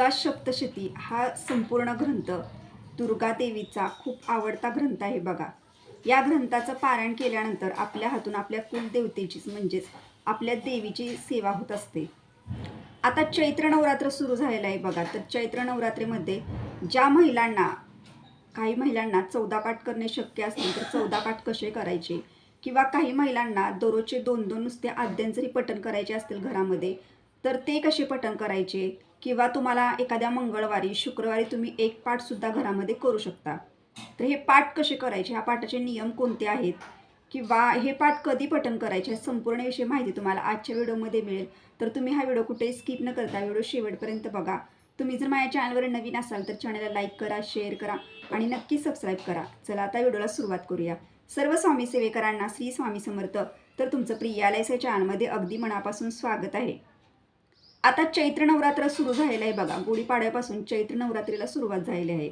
दुर्गा सप्तशती हा संपूर्ण ग्रंथ दुर्गा देवीचा खूप आवडता ग्रंथ आहे बघा. या ग्रंथाचं पारायण केल्यानंतर आपल्या हातून आपल्या कुलदेवतेचीच म्हणजेच आपल्या देवीची सेवा होत असते. आता चैत्र नवरात्र सुरू झालेलं आहे बघा. तर चैत्र नवरात्रीमध्ये ज्या महिलांना काही महिलांना 14 पाठ करणे शक्य असतील तर 14 पाठ कसे करायचे, किंवा काही महिलांना दररोजचे 2-2 नुसते अध्याय जरी पठण करायचे असतील घरामध्ये तर ते कसे पठण करायचे, किंवा तुम्हाला एखाद्या मंगळवारी शुक्रवारी तुम्ही एक पाठसुद्धा घरामध्ये करू शकता. तर हे पाठ कसे करायचे, ह्या पाठाचे नियम कोणते आहेत, किंवा हे पाठ कधी पठण करायचे, संपूर्ण विषय माहिती तुम्हाला आजच्या व्हिडिओमध्ये मिळेल. तर तुम्ही हा व्हिडिओ कुठेही स्किप न करता व्हिडिओ शेवटपर्यंत बघा. तुम्ही जर माझ्या चॅनलवर नवीन असाल तर चॅनलला लाईक करा, शेअर करा आणि नक्की सबस्क्राईब करा. चला आता व्हिडिओला सुरुवात करूया. सर्व स्वामी सेवेकरांना श्री स्वामी समर्थ. तर तुमचं प्रियालयच्या चॅनलमध्ये अगदी मनापासून स्वागत आहे. आता चैत्र नवरात्र सुरू झालेलं आहे बघा. गुढीपाडव्यापासून चैत्र नवरात्रीला सुरुवात झालेली आहे.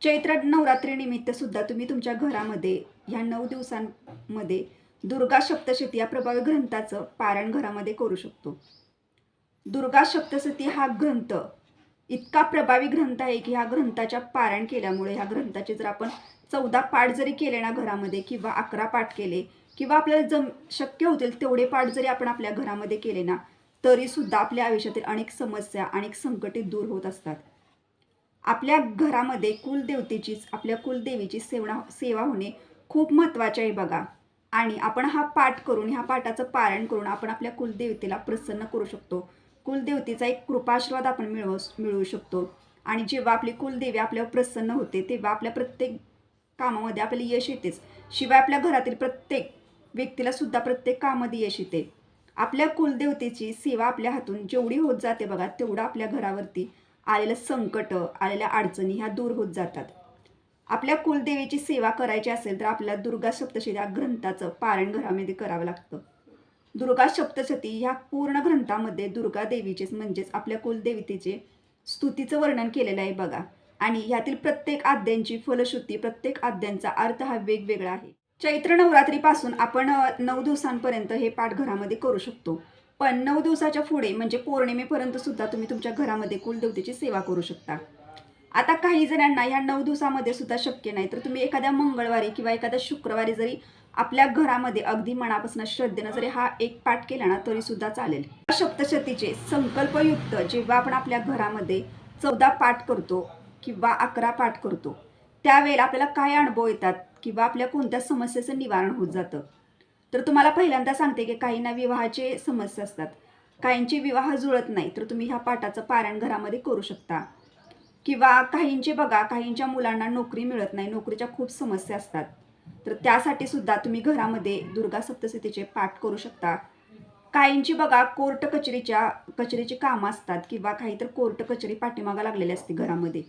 चैत्र नवरात्रीनिमित्त सुद्धा तुम्ही तुमच्या घरामध्ये ह्या 9 दिवसांमध्ये दुर्गा सप्तशती या प्रभावी ग्रंथाचं पारायण घरामध्ये करू शकतो. दुर्गा सप्तशती हा ग्रंथ इतका प्रभावी ग्रंथ आहे की ह्या ग्रंथाच्या पारायण केल्यामुळे, ह्या ग्रंथाचे जर आपण 14 पाठ जरी केले ना घरामध्ये, किंवा 11 पाठ केले, किंवा आपल्याला शक्य होतील तेवढे पाठ जरी आपण आपल्या घरामध्ये केले ना, तरी सुद्धा आपल्या आयुष्यातील अनेक समस्या, अनेक संकटे दूर होत असतात. आपल्या घरामध्ये कुलदेवतेचीच, आपल्या कुलदेवीची सेवा होणे खूप महत्त्वाचे आहे बघा. आणि आपण हा पाठ करून, ह्या पाठाचं पारायण करून आपण आपल्या कुलदेवतेला प्रसन्न करू शकतो. कुलदेवतेचा एक कृपाशीर्वाद आपण मिळवू शकतो. आणि जेव्हा आपली कुलदेवी आपल्यावर प्रसन्न होते तेव्हा आपल्या प्रत्येक कामामध्ये आपल्याला यश येतेच, शिवाय आपल्या घरातील प्रत्येक व्यक्तीला सुद्धा प्रत्येक कामामध्ये यश येते. आपल्या कुलदेवतेची सेवा आपल्या हातून जेवढी होत जाते बघा, तेवढं आपल्या घरावरती आलेलं संकट, आलेल्या अडचणी ह्या दूर होत जातात. आपल्या कुलदेवीची सेवा करायची असेल तर आपल्याला दुर्गा सप्तशती या ग्रंथाचं पारायण घरामध्ये करावं लागतं. दुर्गा सप्तशती ह्या पूर्ण ग्रंथामध्ये दुर्गा देवीचेच म्हणजेच आपल्या कुलदेवतेचे स्तुतीचं वर्णन केलेलं आहे बघा. आणि ह्यातील प्रत्येक अध्यायांची फलश्रुती, प्रत्येक अध्यायांचा अर्थ हा वेगवेगळा आहे. चैत्र नवरात्रीपासून आपण 9 दिवसांपर्यंत हे पाठ घरामध्ये करू शकतो. पण 9 दिवसाच्या पुढे म्हणजे पौर्णिमेपर्यंत सुद्धा तुम्ही तुमच्या घरामध्ये कुलदेवतेची सेवा करू शकता. आता काही जणांना ह्या 9 दिवसामध्ये सुद्धा शक्य नाही तर तुम्ही एखाद्या मंगळवारी किंवा एखाद्या शुक्रवारी जरी आपल्या घरामध्ये अगदी मनापासून श्रद्धेनं जरी हा एक पाठ केला ना तरी सुद्धा चालेल. सप्तशतीचे संकल्पयुक्त जेव्हा आपण आपल्या घरामध्ये 14 पाठ करतो किंवा 11 पाठ करतो त्यावेळेला आपल्याला काय अनुभव येतात, किंवा आपल्या कोणत्या समस्येचं निवारण होत जातं. तर तुम्हाला पहिल्यांदा सांगते की काहींना विवाहाचे समस्या असतात, काहींची विवाह जुळत नाही, तर तुम्ही ह्या पाठाचं पारायण घरामध्ये करू शकता. किंवा काहींचे बघा, काहींच्या मुलांना नोकरी मिळत नाही, नोकरीच्या खूप समस्या असतात, तर त्यासाठी सुद्धा तुम्ही घरामध्ये दुर्गा सप्तशतीचे पाठ करू शकता. काहींची बघा कोर्ट कचेरीची कामं असतात, किंवा काही तर कोर्ट कचेरी पाठीमागा लागलेली असते घरामध्ये,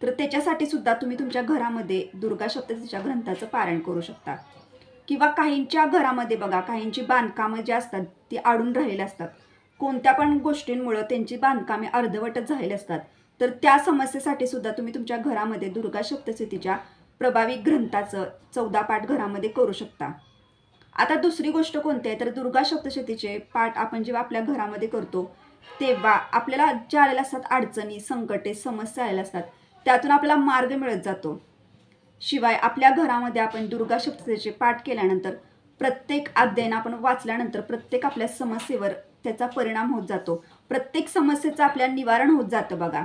तर त्याच्यासाठी सुद्धा तुम्ही तुमच्या घरामध्ये दुर्गा सप्तशतीच्या ग्रंथाचं पारायण करू शकता. किंवा काहींच्या घरामध्ये बघा, काहींची बांधकामं जी असतात ती अडून राहिलेली असतात, कोणत्या पण गोष्टींमुळं त्यांची बांधकामे अर्धवटच झालेली असतात, तर त्या समस्येसाठी सुद्धा तुम्ही तुमच्या घरामध्ये दुर्गा सप्तशतीच्या प्रभावी ग्रंथाचं 14 पाठ घरामध्ये करू शकता. आता दुसरी गोष्ट कोणती आहे, तर दुर्गा सप्तशतीचे पाठ आपण जेव्हा आपल्या घरामध्ये करतो तेव्हा आपल्याला ज्या आलेल्या असतात अडचणी, संकटे, समस्या आलेल्या असतात, त्यातून आपल्याला मार्ग मिळत जातो. शिवाय आपल्या घरामध्ये आपण दुर्गा सप्तशतीचे पाठ केल्यानंतर, प्रत्येक अध्याय आपण वाचल्यानंतर प्रत्येक आपल्या समस्येवर त्याचा परिणाम होत जातो, प्रत्येक समस्येचं आपल्या निवारण होत जातं बघा.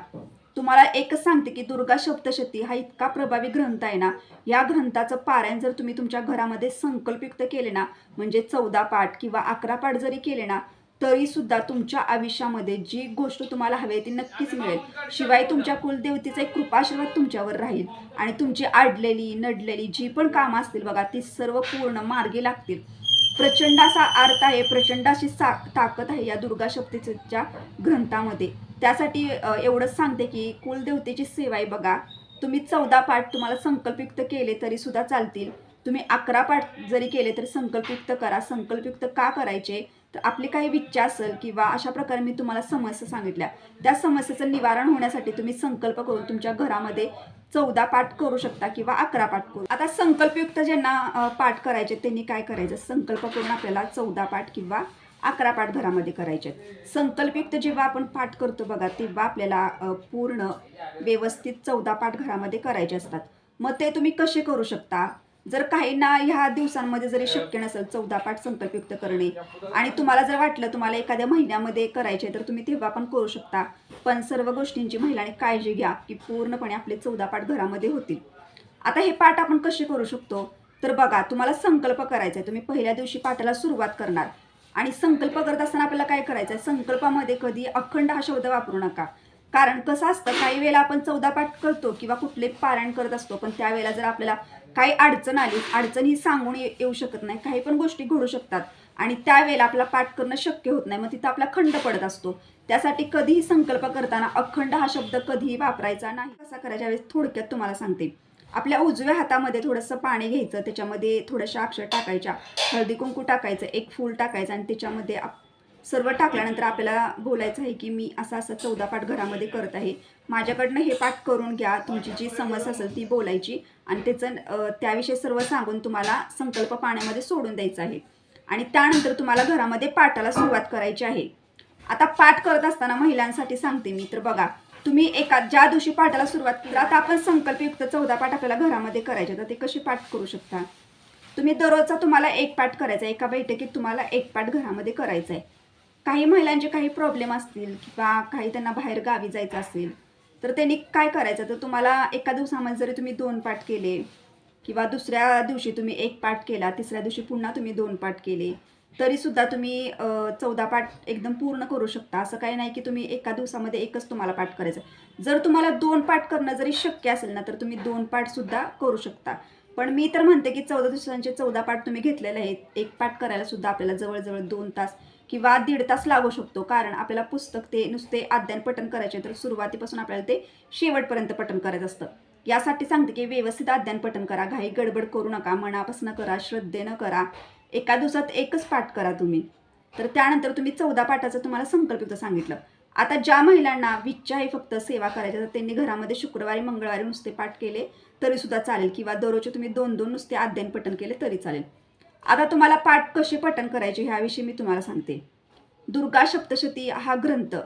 तुम्हाला एकच सांगते की दुर्गा सप्तशती हा इतका प्रभावी ग्रंथ आहे ना, या ग्रंथाचं पारायण जर तुम्ही तुमच्या घरामध्ये संकल्पयुक्त केले ना, म्हणजे 14 पाठ किंवा 11 पाठ जरी केले ना, तरी सुद्धा तुमच्या आयुष्यामध्ये जी गोष्ट तुम्हाला हवी आहे ती नक्कीच मिळेल. शिवाय तुमच्या कुलदेवतेचा एक कृपाशीर्वाद तुमच्यावर राहील आणि तुमची अडलेली नडलेली जी पण कामं असतील बघा ती सर्व पूर्ण मार्गी लागतील. प्रचंड असा अर्थ आहे, प्रचंड अशी ताकद आहे या दुर्गा सप्तशतीच्या ग्रंथामध्ये. त्यासाठी एवढंच सांगते की कुलदेवतेची सेवा आहे बघा. तुम्ही 14 पाठ तुम्हाला संकल्पयुक्त केले तरी सुद्धा चालतील, तुम्ही 11 पाठ जरी केले तरी संकल्पयुक्त करा. संकल्पयुक्त का करायचे, तर आपली काही इच्छा असेल किंवा अशा प्रकारे मी तुम्हाला समस्या सांगितल्या, त्या समस्येचं निवारण होण्यासाठी तुम्ही संकल्प करून तुमच्या घरामध्ये 14 पाठ करू शकता किंवा 11 पाठ करू. आता संकल्पयुक्त ज्यांना पाठ करायचे त्यांनी काय करायचं, संकल्प करून आपल्याला 14 पाठ किंवा 11 पाठ घरामध्ये करायचे आहेत. संकल्पयुक्त जेव्हा आपण पाठ करतो बघा, तेव्हा आपल्याला पूर्ण व्यवस्थित 14 पाठ घरामध्ये करायचे असतात. मग ते तुम्ही कसे करू शकता? जर काहींना ह्या दिवसांमध्ये जरी शक्य नसेल 14 पाठ संकल्पयुक्त करणे आणि तुम्हाला जर वाटलं तुम्हाला एखाद्या महिन्यामध्ये करायचे तर तुम्ही तेव्हा पण करू शकता. पण सर्व गोष्टींची महिलांनी काळजी घ्या की पूर्णपणे आपले 14 पाठ घरामध्ये होतील. आता हे पाठ आपण कसे करू शकतो? तर बघा, तुम्हाला संकल्प करायचा आहे. तुम्ही पहिल्या दिवशी पाठाला सुरुवात करणार आणि संकल्प करत असताना आपल्याला काय करायचं आहे? संकल्पामध्ये कधी अखंड हा शब्द वापरू नका. कारण कसं असतं, काही वेळेला आपण 14 पाठ करतो किंवा कुठले पारायण करत असतो, पण त्यावेळेला जर आपल्याला काही अडचण आली, अडचण ही सांगून येऊ शकत नाही, काही पण गोष्टी घडू शकतात आणि त्यावेळेला आपल्याला पाठ करणं शक्य होत नाही, मग तिथं आपला खंड पडत असतो. त्यासाठी कधीही संकल्प करताना अखंड हा शब्द कधीही वापरायचा नाही. कसा करायच्या वेळेस थोडक्यात तुम्हाला सांगते. आपल्या उजव्या हातामध्ये थोडंसं पाणी घ्यायचं, त्याच्यामध्ये थोड्याशा अक्षर टाकायच्या, हळदी कुंकू टाकायचं, एक फूल टाकायचं आणि त्याच्यामध्ये सर्व टाकल्यानंतर आपल्याला बोलायचं आहे की मी असं 14 पाठ घरामध्ये करत आहे, माझ्याकडनं हे पाठ करून घ्या. तुमची जी समस्या असेल ती बोलायची आणि त्याचं त्याविषयी सर्व सांगून तुम्हाला संकल्प पाण्यामध्ये सोडून द्यायचा आहे आणि त्यानंतर तुम्हाला घरामध्ये पाठाला सुरुवात करायची आहे. आता पाठ करत असताना महिलांसाठी सांगते मी, तर बघा, तुम्ही ज्या दिवशी पाठाला सुरुवात केली, आता आपण संकल्पयुक्त 14 पाठ आपल्याला घरामध्ये करायचे, तर ते कसे पाठ करू शकता? तुम्ही दररोजचा तुम्हाला एक पाठ करायचा आहे. एका बैठकीत तुम्हाला एक पाठ घरामध्ये करायचा आहे. काही महिलांचे काही प्रॉब्लेम असतील किंवा काही त्यांना बाहेर गावी जायचं असेल तर त्यांनी काय करायचं? तर तुम्हाला एका दिवसामध्ये जरी तुम्ही 2 पाठ केले किंवा दुसऱ्या दिवशी तुम्ही 1 पाठ केला, तिसऱ्या दिवशी पुन्हा तुम्ही 2 पाठ केले, तरीसुद्धा तुम्ही 14 पाठ एकदम पूर्ण करू शकता. असं काही नाही की तुम्ही एका दिवसामध्ये एकच तुम्हाला पाठ करायचं. जर तुम्हाला 2 पाठ करणं जरी शक्य असेल ना, तर तुम्ही 2 पाठसुद्धा करू शकता. पण मी तर म्हणते की 14 दिवसांचे 14 पाठ तुम्ही घेतलेले आहेत. एक पाठ करायला सुद्धा आपल्याला जवळजवळ 2 तास किंवा 1.5 तास लागू शकतो. कारण आपल्याला पुस्तक ते नुसते अध्ययन पठण करायचे, तर सुरुवातीपासून आपल्याला ते शेवटपर्यंत पठण करायचं असतं. यासाठी सांगते की व्यवस्थित अध्ययन पठण करा, घाई गडबड करू नका, मनापासून करा, श्रद्धेनं करा. एका दिवसात एकच पाठ करा तुम्ही. तर त्यानंतर तुम्ही 14 पाठाचं तुम्हाला संकल्पित सांगितलं. आता ज्या महिलांना इच्छा आहे फक्त सेवा करायच्या, तर त्यांनी घरामध्ये शुक्रवारी मंगळवारी नुसते पाठ केले तरीसुद्धा चालेल किंवा दररोजचे तुम्ही 2-2 नुसते अध्ययन पठण केले तरी चालेल. आता तुम्हाला पाठ कसे पठण करायचे ह्याविषयी मी तुम्हाला सांगते. दुर्गा सप्तशती हा ग्रंथ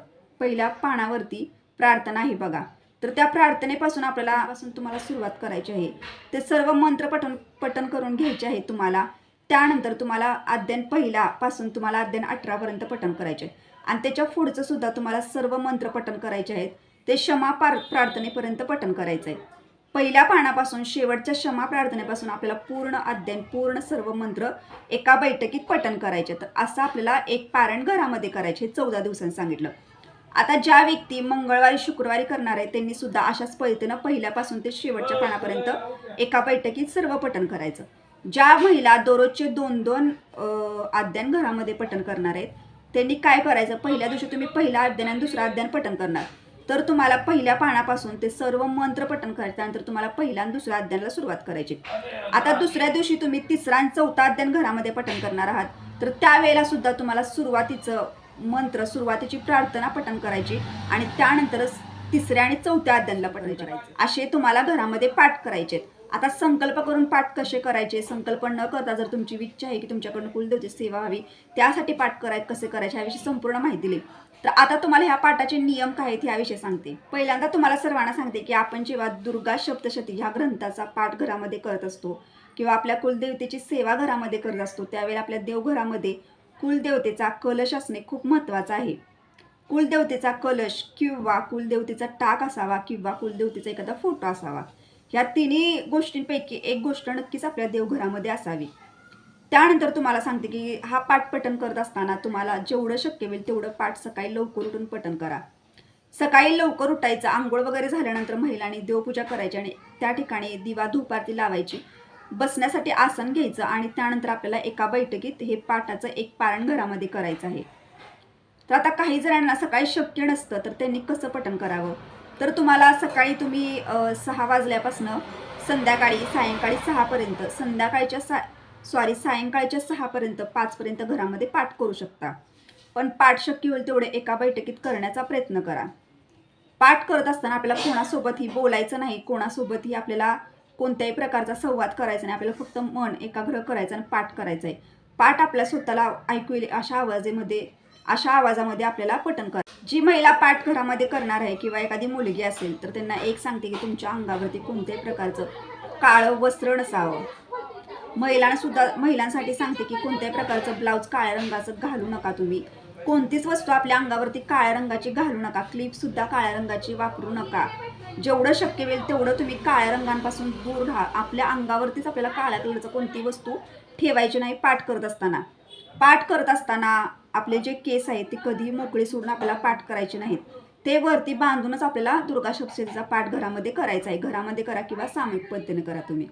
पहिल्या पानावरती प्रार्थना आहे बघा. तर त्या प्रार्थनेपासून तुम्हाला सुरुवात करायची आहे. ते सर्व मंत्र पठण करून घ्यायचे आहे तुम्हाला. त्यानंतर तुम्हाला अध्ययन पहिल्यापासून तुम्हाला अध्ययन 18 पर्यंत पठण करायचे आहे आणि त्याच्या पुढचं सुद्धा तुम्हाला सर्व मंत्र पठण करायचे आहेत. ते क्षमा प्रार्थनेपर्यंत पठण करायचं आहे. पहिल्या पानापासून शेवटच्या क्षमा प्रार्थनेपासून आपल्याला पूर्ण अध्ययन, पूर्ण सर्व मंत्र एका बैठकीत पठण करायचे. तर असं आपल्याला एक पारायण घरामध्ये करायचे. 14 दिवसांनी सांगितलं. आता ज्या व्यक्ती मंगळवारी शुक्रवारी करणार आहे त्यांनी सुद्धा अशाच पद्धतीनं पहिल्यापासून ते शेवटच्या पानापर्यंत एका बैठकीत सर्व पठण करायचं. ज्या महिला दररोजचे 2-2 अध्ययन घरामध्ये पठण करणार आहेत त्यांनी काय करायचं? पहिल्या दिवशी तुम्ही पहिला अध्ययन आणि दुसरा अध्ययन पठण करणार, तर तुम्हाला पहिल्या पानापासून ते सर्व मंत्र पठण करायचं. त्यानंतर तुम्हाला पहिल्या आणि दुसऱ्या अध्ययनाला सुरुवात करायची. आता दुसऱ्या दिवशी तुम्ही तिसरा आणि चौथा अध्ययन घरामध्ये पठण करणार आहात, तर त्यावेळेला सुद्धा तुम्हाला सुरुवातीचं मंत्र, सुरुवातीची प्रार्थना पठण करायची आणि त्यानंतरच तिसऱ्या आणि चौथ्या अध्ययनाला पठण करायचं. असे तुम्हाला घरामध्ये पाठ करायचे. आता संकल्प करून पाठ कसे करायचे? संकल्प न करता जर तुमची इच्छा आहे की तुमच्याकडून कुलदेवतेची सेवा व्हावी, त्यासाठी पाठ कसे करायचे याविषयी संपूर्ण माहिती दिली. तर आता तुम्हाला ह्या पाठाचे नियम काय आहेत याविषयी सांगते. पहिल्यांदा तुम्हाला सर्वांना सांगते की आपण जेव्हा दुर्गा सप्तशती ह्या ग्रंथाचा पाठ घरामध्ये करत असतो किंवा आपल्या कुलदेवतेची सेवा घरामध्ये करत असतो, त्यावेळेला आपल्या देवघरामध्ये कुलदेवतेचा कलश असणे खूप महत्त्वाचं आहे. कुलदेवतेचा कलश किंवा कुलदेवतेचा टाक असावा किंवा कुलदेवतेचा एखादा फोटो असावा. ह्या तिन्ही गोष्टींपैकी एक गोष्ट नक्कीच आपल्या देवघरामध्ये असावी. त्यानंतर तुम्हाला सांगते की हा पाठ पठण करत असताना तुम्हाला जेवढं शक्य होईल तेवढं पाठ सकाळी लवकर उठून पठण करा. सकाळी लवकर उठायचं, आंघोळ वगैरे झाल्यानंतर महिलांनी देवपूजा करायची आणि त्या ठिकाणी दिवा धूप आरती लावायची, बसण्यासाठी आसन घ्यायचं आणि त्यानंतर आपल्याला एका बैठकीत हे पाठाचं एक पारायण घरामध्ये करायचं आहे. तर आता काही जणांना सकाळी शक्य नसतं, तर त्यांनी कसं पठण करावं? तर तुम्हाला सकाळी तुम्ही 6 वाजल्यापासून सायंकाळी 6 पर्यंत सायंकाळच्या 6 पर्यंत 5 पर्यंत घरामध्ये पाठ करू शकता. पण पाठ शक्य होईल तेवढे एका बैठकीत करण्याचा प्रयत्न करा. पाठ करत असताना आपल्याला कोणासोबतही बोलायचं नाही, कोणासोबतही आपल्याला कोणत्याही प्रकारचा संवाद करायचा नाही. आपल्याला फक्त मन एकाग्र करायचं आणि पाठ करायचं आहे. पाठ आपल्या स्वतःला ऐकू येईल अशा आवाजामध्ये आपल्याला पठण कर. जी महिला पाठ घरामध्ये करणार आहे किंवा एखादी मुलगी असेल तर त्यांना एक सांगते की तुमच्या अंगावरती कोणत्याही प्रकारचं काळं वस्त्र नसावं. महिलांसाठी सांगते की कोणत्याही प्रकारचं ब्लाऊज काळ्या रंगाचं घालू नका. तुम्ही कोणतीच वस्तू आपल्या अंगावरती काळ्या रंगाची घालू नका. क्लिपसुद्धा काळ्या रंगाची वापरू नका. जेवढं शक्य होईल तेवढं तुम्ही काळ्या रंगांपासून दूर राहा. आपल्या अंगावरतीच आपल्याला काळ्या कलरचं कोणती वस्तू ठेवायची नाही. पाठ करत असताना आपले जे केस आहेत ते कधीही मोकळे सोडून आपल्याला पाठ करायचे नाहीत. ते वरती बांधूनच आपल्याला दुर्गा सप्तशतीचा पाठ घरामध्ये करायचा आहे. घरामध्ये करा किंवा सामूहिक पद्धतीने करा. तुम्ही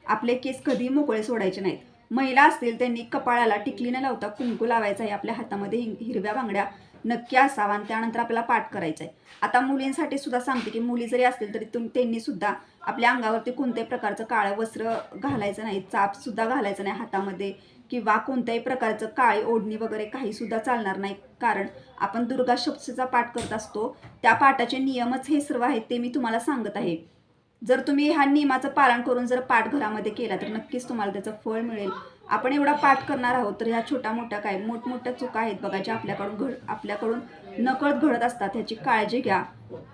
आपले केस कधीही मोकळे सोडायचे नाहीत. महिला असतील त्यांनी कपाळाला टिकली न लावता कुंकू लावायचं आहे. आपल्या हातामध्ये हिरव्या बांगड्या नक्की असावा आणि त्यानंतर आपल्याला पाठ करायचा आहे. आता मुलींसाठी सुद्धा सांगते की मुली जरी असतील तरी त्यांनी सुद्धा आपल्या अंगावरती कोणत्याही प्रकारचं काळं वस्त्र घालायचं नाही. चापसुद्धा घालायचं नाही हातामध्ये किंवा कोणत्याही प्रकारचं काळी ओढणी वगैरे काही सुद्धा चालणार नाही. कारण आपण दुर्गा सप्तशतीचा पाठ करत असतो. त्या पाठाचे नियमच हे सर्व आहेत ते मी तुम्हाला सांगत आहे. जर तुम्ही ह्या नियमाचं पालन करून जर पाठ घरामध्ये केला तर नक्कीच तुम्हाला त्याचं फळ मिळेल. आपण एवढा पाठ करणार आहोत तर ह्या छोट्या मोठ्या काय मोठमोठ्या चुका आहेत बघा ज्या आपल्याकडून नकळत घडत असतात. ह्याची काळजी घ्या.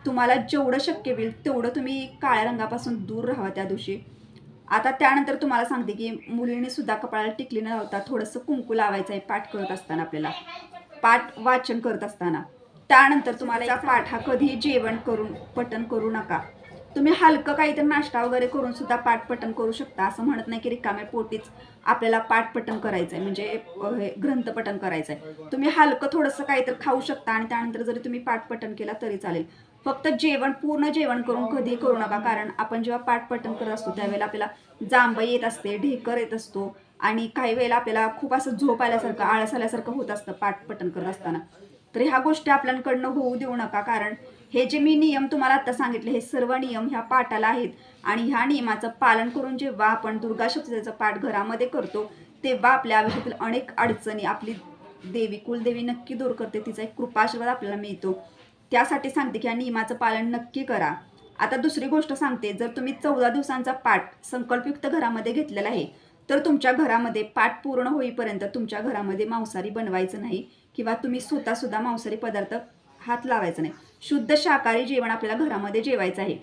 तुम्हाला जेवढं शक्य होईल तेवढं तुम्ही काळ्या रंगापासून दूर राहावा त्या दिवशी. आता त्यानंतर तुम्हाला सांगते की मुलींनी सुद्धा कपाळाला टिकली न लावता थोडंसं कुंकू लावायचं आहे पाठ करत असताना आपल्याला पाठ वाचन करत असताना. त्यानंतर तुम्हाला पाठ हा कधीही जेवण करून पठण करू नका. तुम्ही हलकं काहीतरी नाश्ता वगैरे करून सुद्धा पाठ पठण करू शकता. असं म्हणत नाही की रिकाम्या पोटीच आपल्याला पाठ पठण करायचं आहे म्हणजे ग्रंथ पठण करायचं आहे. तुम्ही हलकं थोडंसं काहीतरी खाऊ शकता आणि त्यानंतर जरी तुम्ही पाठ पठण केला तरी चालेल. फक्त पूर्ण जेवण करून कधी करू नका. कारण आपण जेव्हा पाठ पठण करत असतो त्यावेळेला आपल्याला जांभई येत असते, ढेकर येत असतो आणि काही वेळेला आपल्याला खूप असं झोप आल्यासारखं आळस आल्यासारखं होत असतं पाठ पठण करत असताना. तर ह्या गोष्टी आपल्याकडनं होऊ देऊ नका. कारण हे जे मी नियम तुम्हाला आता सांगितले हे सर्व नियम ह्या पाठाला आहेत आणि ह्या नियमाचं पालन करून जेव्हा आपण दुर्गा सप्तशतीचा पाठ घरामध्ये करतो तेव्हा आपल्या आयुष्यातील अनेक अडचणी आपली देवी कुलदेवी नक्की दूर करते. तिचा एक कृपाशीर्वाद आपल्याला मिळतो. त्यासाठी सांगते की या नियमाचं पालन नक्की करा. आता दुसरी गोष्ट सांगते, जर तुम्ही 14 दिवसांचा पाठ संकल्पयुक्त घरामध्ये घेतलेला आहे तर तुमच्या घरामध्ये पाठ पूर्ण होईपर्यंत तुमच्या घरामध्ये मांसाहारी बनवायचं नाही किंवा तुम्ही स्वतःसुद्धा मांसाहारी पदार्थ हात लावायचा नाही. शुद्ध शाकाहारी जेवण आपल्याला घरामध्ये जेवायचं आहे.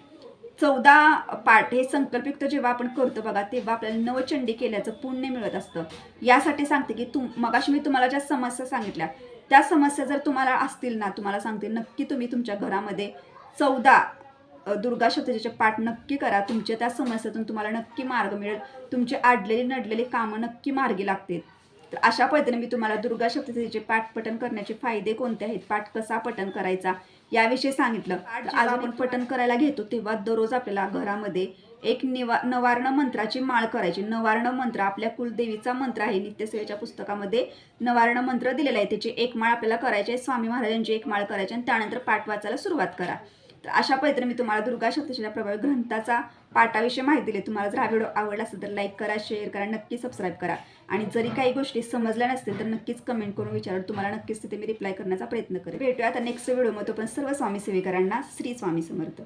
14 पाठ हे संकल्पयुक्त जेव्हा आपण करतो बघा तेव्हा आपल्याला नवचंडी केल्याचं पुण्य मिळत असतं. यासाठी सांगते की मगाशी मी तुम्हाला ज्या समस्या सांगितल्या त्या समस्या जर तुम्हाला असतील ना, तुम्हाला सांगते नक्की तुम्ही तुमच्या घरामध्ये 14 दुर्गा सप्तशतीचे पाठ नक्की करा. तुमच्या त्या समस्येतून तुम्हाला नक्की मार्ग मिळेल. तुमचे अडलेली नडलेली कामं नक्की मार्गी लागतील. तर अशा पद्धतीने मी तुम्हाला दुर्गा सप्तशतीचे पाठ पठण करण्याचे फायदे कोणते आहेत, पाठ कसा पठण करायचा याविषयी सांगितलं. आज आपण पठण करायला घेतो तेव्हा दररोज आपल्याला घरामध्ये एक नवार्ण मंत्राची माळ करायची. नवार्ण मंत्र आपल्या कुलदेवीचा मंत्र आहे. नित्यसेवेच्या पुस्तकामध्ये नवार्ण मंत्र दिलेला आहे. त्याची एक माळ आपल्याला करायची आहे. स्वामी महाराजांची एक माळ करायची आणि त्यानंतर पाठ वाचायला सुरुवात करा. तर अशा पद्धतीने मी तुम्हाला दुर्गा सप्तशतीच्या प्रभावी ग्रंथाचा पाठाविषयी माहिती दिली. तुम्हाला जर हा व्हिडिओ आवडला असेल तर लाईक करा, शेअर करा, नक्की सबस्क्राईब करा आणि जरी काही गोष्टी समजल्या नसतील तर नक्कीच कमेंट करून विचारा. तुम्हाला नक्कीच तिथे मी रिप्लाय करण्याचा प्रयत्न करेन. भेटूया आता नेक्स्ट व्हिडिओमध्ये. पण सर्व स्वामी सेवेकरांना श्री स्वामी समर्थ.